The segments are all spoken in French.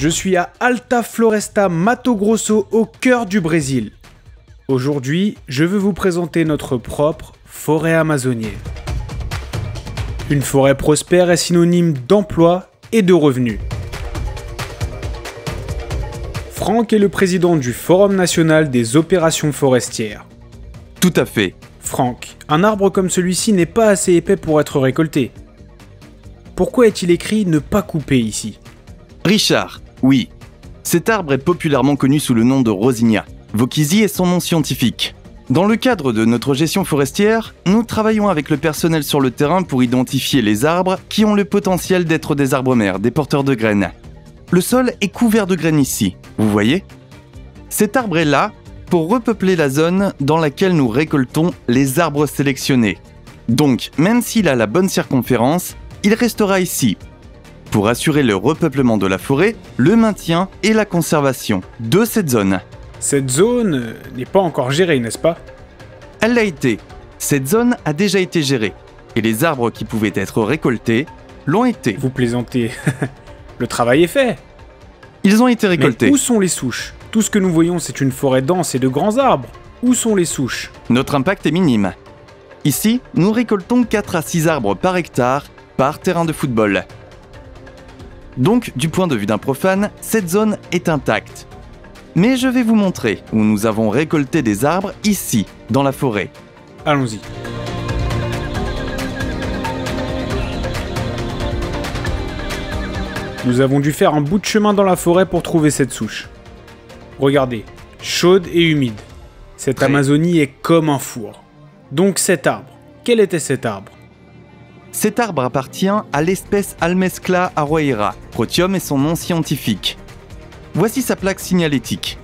Je suis à Alta Floresta, Mato Grosso, au cœur du Brésil. Aujourd'hui, je veux vous présenter notre propre forêt amazonienne. Une forêt prospère est synonyme d'emploi et de revenus. Franck est le président du Forum national des opérations forestières. Tout à fait. Franck, un arbre comme celui-ci n'est pas assez épais pour être récolté. Pourquoi est-il écrit « ne pas couper » ici? Richard, oui. Cet arbre est populairement connu sous le nom de Rosinha. Vauquisy est son nom scientifique. Dans le cadre de notre gestion forestière, nous travaillons avec le personnel sur le terrain pour identifier les arbres qui ont le potentiel d'être des arbres mères, des porteurs de graines. Le sol est couvert de graines ici, vous voyez? Cet arbre est là pour repeupler la zone dans laquelle nous récoltons les arbres sélectionnés. Donc, même s'il a la bonne circonférence, il restera ici, pour assurer le repeuplement de la forêt, le maintien et la conservation de cette zone. Cette zone n'est pas encore gérée, n'est-ce pas? Elle l'a été. Cette zone a déjà été gérée. Et les arbres qui pouvaient être récoltés l'ont été. Vous plaisantez. Le travail est fait. Ils ont été récoltés. Mais où sont les souches? Tout ce que nous voyons, c'est une forêt dense et de grands arbres. Où sont les souches? Notre impact est minime. Ici, nous récoltons 4 à 6 arbres par hectare, par terrain de football. Donc, du point de vue d'un profane, cette zone est intacte. Mais je vais vous montrer où nous avons récolté des arbres ici, dans la forêt. Allons-y. Nous avons dû faire un bout de chemin dans la forêt pour trouver cette souche. Regardez, chaude et humide. Cette Amazonie est comme un four. Donc cet arbre, quel était cet arbre? Cet arbre appartient à l'espèce Almescla arroyera. Protium est son nom scientifique. Voici sa plaque signalétique.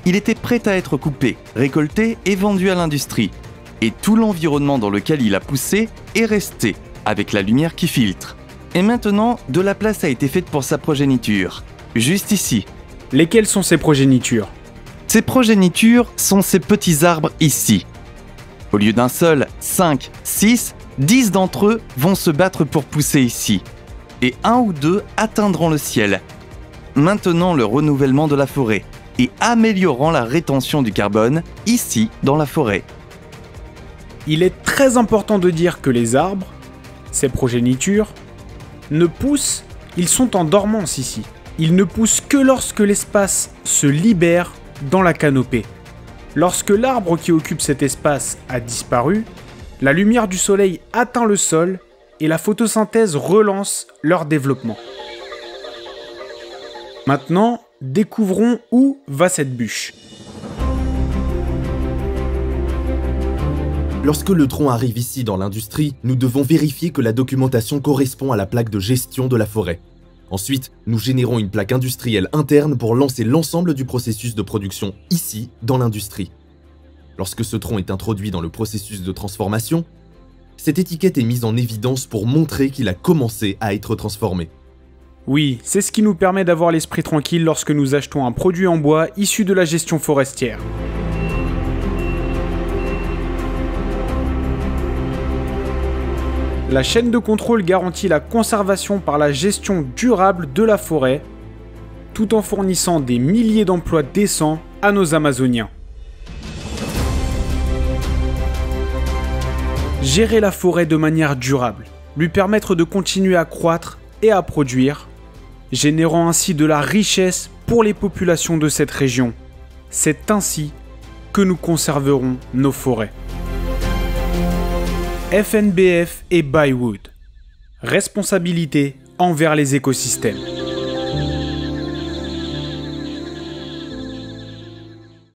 Il était prêt à être coupé, récolté et vendu à l'industrie. Et tout l'environnement dans lequel il a poussé est resté, avec la lumière qui filtre. Et maintenant, de la place a été faite pour sa progéniture, juste ici. Lesquelles sont ces progénitures? Ces progénitures sont ces petits arbres ici. Au lieu d'un seul, 5, 6, 10 d'entre eux vont se battre pour pousser ici. Et 1 ou 2 atteindront le ciel. Maintenant le renouvellement de la forêt et améliorant la rétention du carbone ici dans la forêt. Il est très important de dire que les arbres, ces progénitures, ne poussent, ils sont en dormance ici. Ils ne poussent que lorsque l'espace se libère dans la canopée. Lorsque l'arbre qui occupe cet espace a disparu, la lumière du soleil atteint le sol et la photosynthèse relance leur développement. Maintenant, découvrons où va cette bûche. Lorsque le tronc arrive ici dans l'industrie, nous devons vérifier que la documentation correspond à la plaque de gestion de la forêt. Ensuite, nous générons une plaque industrielle interne pour lancer l'ensemble du processus de production ici, dans l'industrie. Lorsque ce tronc est introduit dans le processus de transformation, cette étiquette est mise en évidence pour montrer qu'il a commencé à être transformé. Oui, c'est ce qui nous permet d'avoir l'esprit tranquille lorsque nous achetons un produit en bois issu de la gestion forestière. La chaîne de contrôle garantit la conservation par la gestion durable de la forêt, tout en fournissant des milliers d'emplois décents à nos Amazoniens. Gérer la forêt de manière durable, lui permettre de continuer à croître et à produire, générant ainsi de la richesse pour les populations de cette région. C'est ainsi que nous conserverons nos forêts. FNBF et Bywood. Responsabilité envers les écosystèmes.